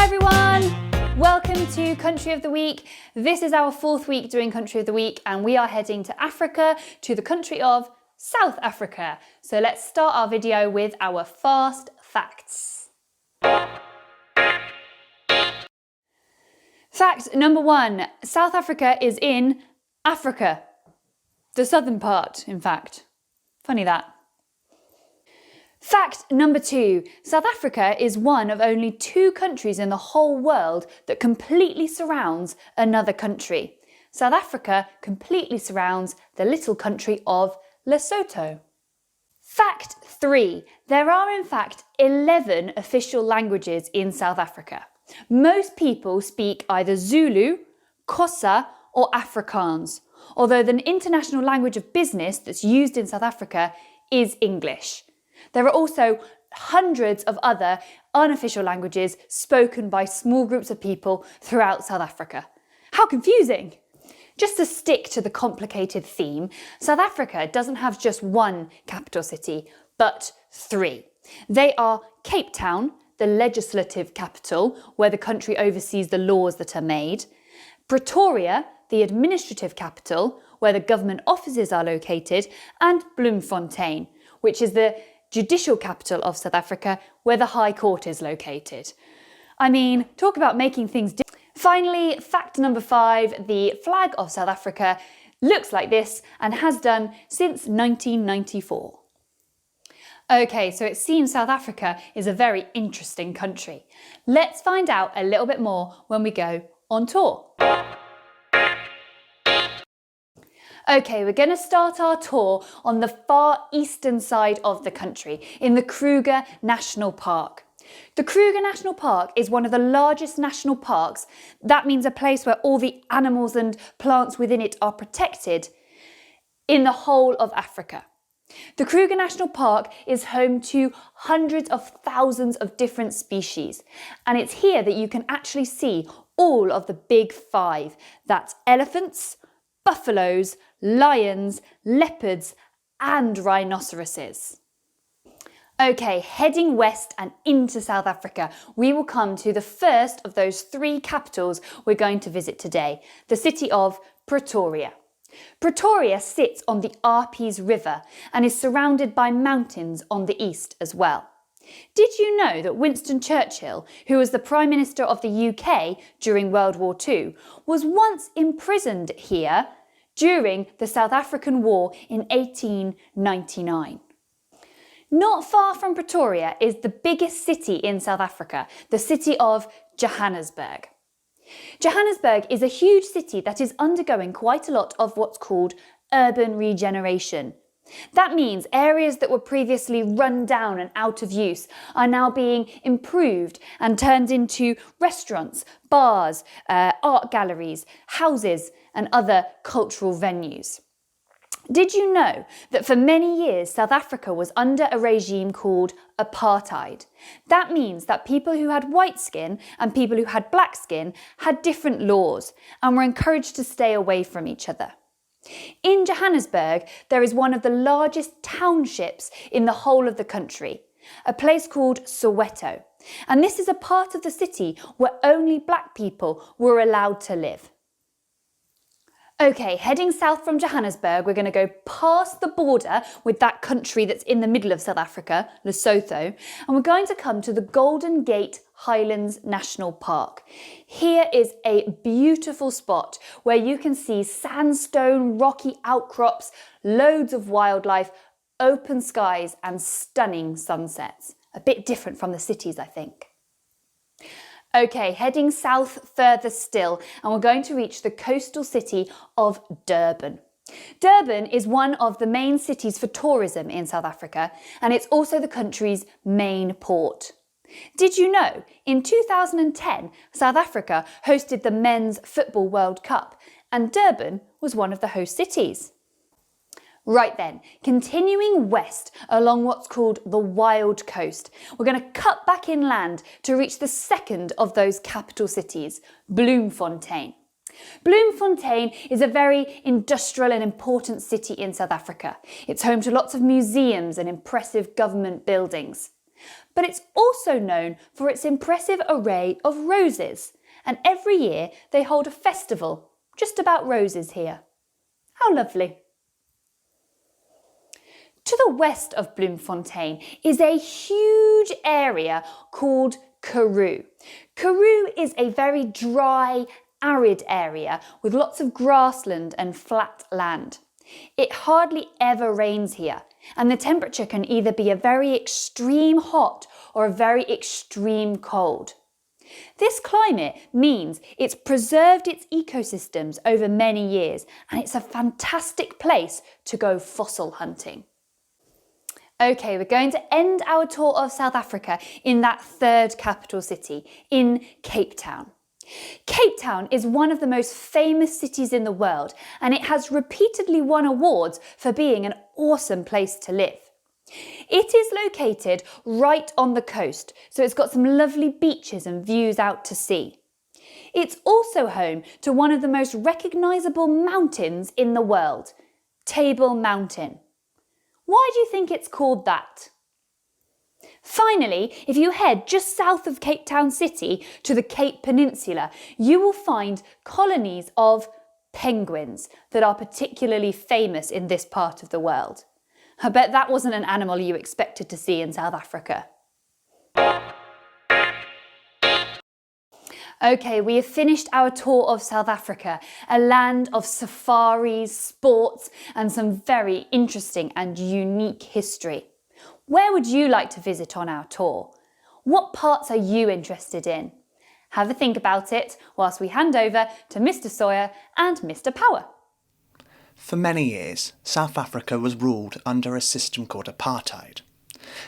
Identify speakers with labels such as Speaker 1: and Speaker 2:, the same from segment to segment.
Speaker 1: Hi everyone! Welcome to Country of the Week. This is our fourth week doing Country of the Week and we are heading to Africa, to the country of South Africa. So let's start our video with our fast facts. Fact number 1. South Africa is in Africa. The southern part, in fact. Funny that. Fact number 2. South Africa is one of only 2 countries in the whole world that completely surrounds another country. South Africa completely surrounds the little country of Lesotho. Fact 3. There are in fact 11 official languages in South Africa. Most people speak either Zulu, Xhosa or Afrikaans, although the international language of business that's used in South Africa is English. There are also hundreds of other unofficial languages spoken by small groups of people throughout South Africa. How confusing! Just to stick to the complicated theme, South Africa doesn't have just one capital city, but 3. They are Cape Town, the legislative capital, where the country oversees the laws that are made, Pretoria, the administrative capital, where the government offices are located, and Bloemfontein, which is the judicial capital of South Africa, where the High Court is located. I mean, talk about making things different. Finally, fact number 5, the flag of South Africa looks like this and has done since 1994. Okay, so it seems South Africa is a very interesting country. Let's find out a little bit more when we go on tour. Okay, we're going to start our tour on the far eastern side of the country, in the Kruger National Park. The Kruger National Park is one of the largest national parks. That means a place where all the animals and plants within it are protected in the whole of Africa. The Kruger National Park is home to hundreds of thousands of different species, and it's here that you can actually see all of the big 5. That's elephants, buffaloes, lions, leopards and rhinoceroses. Okay, heading west and into South Africa, we will come to the first of those 3 capitals we're going to visit today, the city of Pretoria. Pretoria sits on the Arpies River and is surrounded by mountains on the east as well. Did you know that Winston Churchill, who was the Prime Minister of the UK during World War II, was once imprisoned here during the South African War in 1899? Not far from Pretoria is the biggest city in South Africa, the city of Johannesburg. Johannesburg is a huge city that is undergoing quite a lot of what's called urban regeneration. That means areas that were previously run down and out of use are now being improved and turned into restaurants, bars, art galleries, houses and other cultural venues. Did you know that for many years South Africa was under a regime called apartheid? That means that people who had white skin and people who had black skin had different laws and were encouraged to stay away from each other. In Johannesburg, there is one of the largest townships in the whole of the country, a place called Soweto. And this is a part of the city where only black people were allowed to live. Okay, heading south from Johannesburg, we're going to go past the border with that country that's in the middle of South Africa, Lesotho, and we're going to come to the Golden Gate Highlands National Park. Here is a beautiful spot where you can see sandstone, rocky outcrops, loads of wildlife, open skies and stunning sunsets. A bit different from the cities, I think. Okay, heading south further still, and we're going to reach the coastal city of Durban. Durban is one of the main cities for tourism in South Africa, and it's also the country's main port. Did you know, in 2010, South Africa hosted the Men's Football World Cup, and Durban was one of the host cities? Right then, continuing west along what's called the Wild Coast, we're going to cut back inland to reach the second of those capital cities, Bloemfontein. Bloemfontein is a very industrial and important city in South Africa. It's home to lots of museums and impressive government buildings. But it's also known for its impressive array of roses, and every year they hold a festival just about roses here. How lovely. To the west of Bloemfontein is a huge area called Karoo. Karoo is a very dry, arid area with lots of grassland and flat land. It hardly ever rains here, and the temperature can either be a very extreme hot or a very extreme cold. This climate means it's preserved its ecosystems over many years, and it's a fantastic place to go fossil hunting. Okay, we're going to end our tour of South Africa in that third capital city, in Cape Town. Cape Town is one of the most famous cities in the world, and it has repeatedly won awards for being an awesome place to live. It is located right on the coast, so it's got some lovely beaches and views out to sea. It's also home to one of the most recognisable mountains in the world, Table Mountain. Why do you think it's called that? Finally, if you head just south of Cape Town City to the Cape Peninsula, you will find colonies of penguins that are particularly famous in this part of the world. I bet that wasn't an animal you expected to see in South Africa. Okay, we have finished our tour of South Africa, a land of safaris, sports, and some very interesting and unique history. Where would you like to visit on our tour? What parts are you interested in? Have a think about it whilst we hand over to Mr. Sawyer and Mr. Power.
Speaker 2: For many years, South Africa was ruled under a system called apartheid.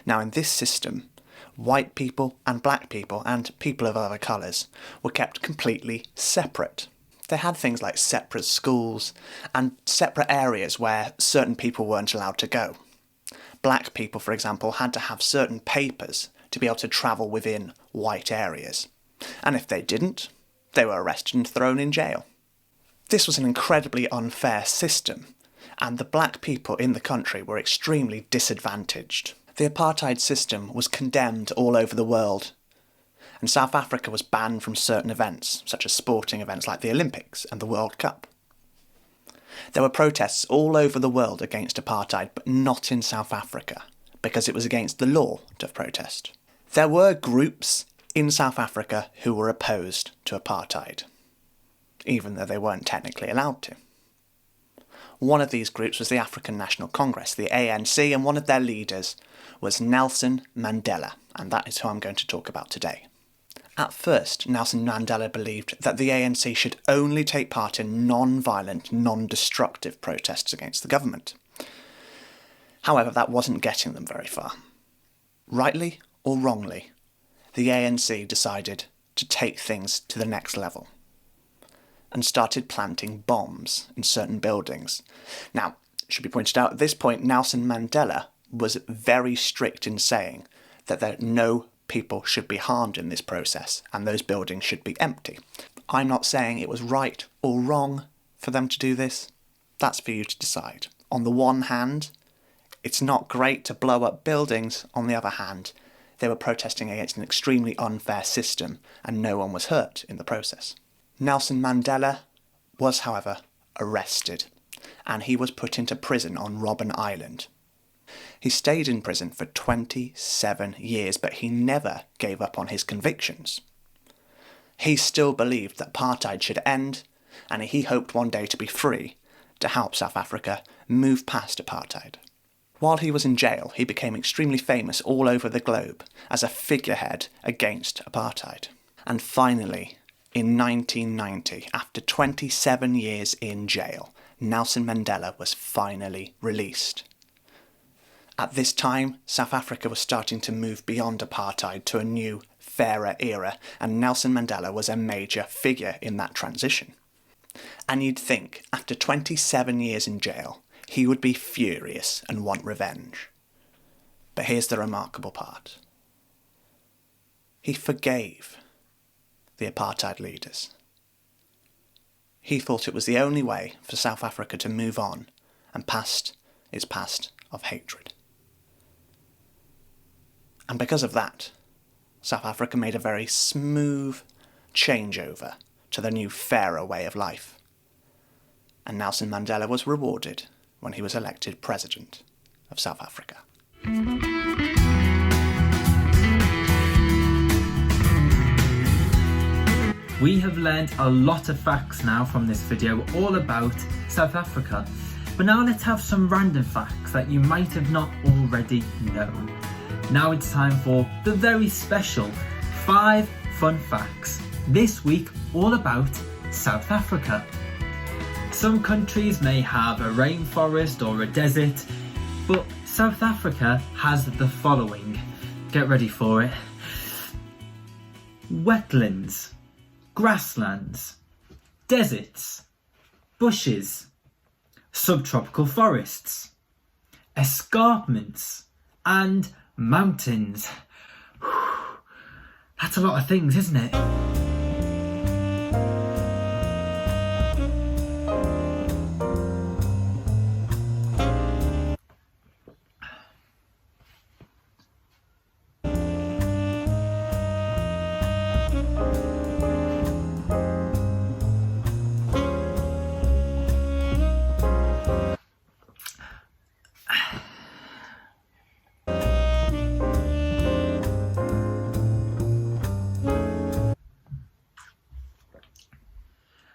Speaker 2: Now, in this system, white people and black people and people of other colours were kept completely separate. They had things like separate schools and separate areas where certain people weren't allowed to go. Black people, for example, had to have certain papers to be able to travel within white areas. And if they didn't, they were arrested and thrown in jail. This was an incredibly unfair system, and the black people in the country were extremely disadvantaged. The apartheid system was condemned all over the world, and South Africa was banned from certain events, such as sporting events like the Olympics and the World Cup. There were protests all over the world against apartheid, but not in South Africa, because it was against the law to protest. There were groups in South Africa who were opposed to apartheid, even though they weren't technically allowed to. One of these groups was the African National Congress, the ANC, and one of their leaders was Nelson Mandela, and that is who I'm going to talk about today. At first, Nelson Mandela believed that the ANC should only take part in non-violent, non-destructive protests against the government. However, that wasn't getting them very far. Rightly or wrongly, the ANC decided to take things to the next level and started planting bombs in certain buildings. Now, it should be pointed out at this point, Nelson Mandela was very strict in saying that no people should be harmed in this process and those buildings should be empty. I'm not saying it was right or wrong for them to do this. That's for you to decide. On the one hand, it's not great to blow up buildings. On the other hand, they were protesting against an extremely unfair system and no one was hurt in the process. Nelson Mandela was, however, arrested and he was put into prison on Robben Island. He stayed in prison for 27 years, but he never gave up on his convictions. He still believed that apartheid should end, and he hoped one day to be free to help South Africa move past apartheid. While he was in jail, he became extremely famous all over the globe as a figurehead against apartheid. And finally, in 1990, after 27 years in jail, Nelson Mandela was finally released. At this time, South Africa was starting to move beyond apartheid to a new, fairer era, and Nelson Mandela was a major figure in that transition. And you'd think, after 27 years in jail, he would be furious and want revenge. But here's the remarkable part. He forgave the apartheid leaders. He thought it was the only way for South Africa to move on and past its past of hatred. And because of that, South Africa made a very smooth changeover to the new fairer way of life. And Nelson Mandela was rewarded when he was elected President of South Africa.
Speaker 3: We have learned a lot of facts now from this video all about South Africa. But now let's have some random facts that you might have not already known. Now it's time for the very special 5 fun facts. This week all about South Africa. Some countries may have a rainforest or a desert, but South Africa has the following. Get ready for it. Wetlands, grasslands, deserts, bushes, subtropical forests, escarpments, and mountains. That's a lot of things, isn't it?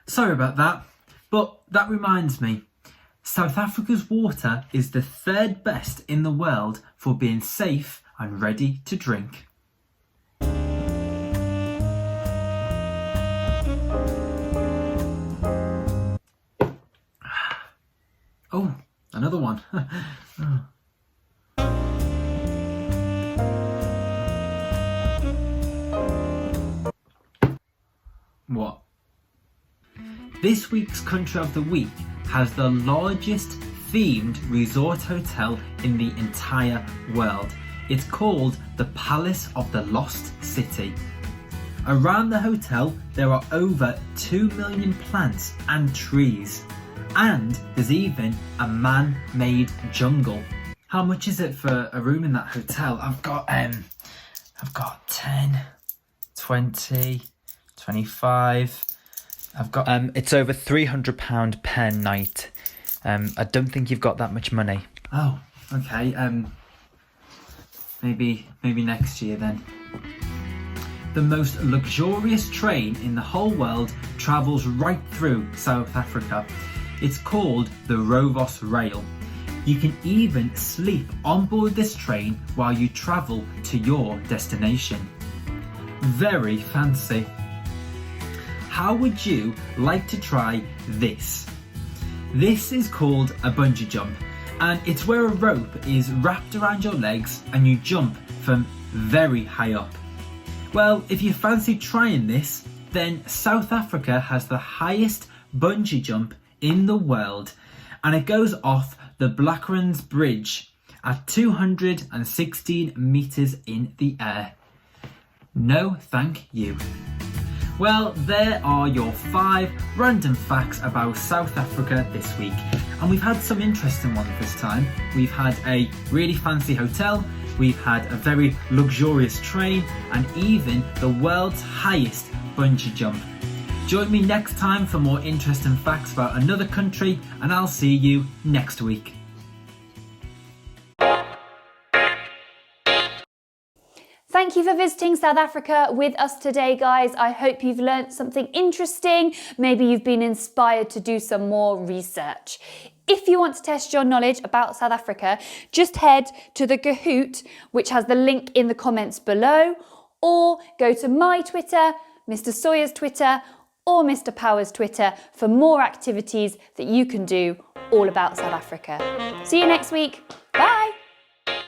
Speaker 3: Sorry about that, but that reminds me, South Africa's water is the 3rd best in the world for being safe and ready to drink. Oh, another one. Oh. What? This week's Country of the Week has the largest themed resort hotel in the entire world. It's called the Palace of the Lost City. Around the hotel there are over 2 million plants and trees. And there's even a man-made jungle. How much is it for a room in that hotel? I've got 10, 20, 25... I've got it's over £300 per night. I don't think you've got that much money. Oh, okay. Maybe next year then. The most luxurious train in the whole world travels right through South Africa. It's called the Rovos Rail. You can even sleep on board this train while you travel to your destination. Very fancy. How would you like to try this? This is called a bungee jump, and it's where a rope is wrapped around your legs and you jump from very high up. Well, if you fancy trying this, then South Africa has the highest bungee jump in the world, and it goes off the Bloukrans Bridge at 216 metres in the air. No, thank you. Well, there are your 5 random facts about South Africa this week. And we've had some interesting ones this time. We've had a really fancy hotel, we've had a very luxurious train, and even the world's highest bungee jump. Join me next time for more interesting facts about another country, and I'll see you next week.
Speaker 1: Thank you for visiting South Africa with us today, guys. I hope you've learnt something interesting. Maybe you've been inspired to do some more research. If you want to test your knowledge about South Africa, just head to the Kahoot, which has the link in the comments below, or go to my Twitter, Mr. Sawyer's Twitter, or Mr. Power's Twitter for more activities that you can do all about South Africa. See you next week. Bye.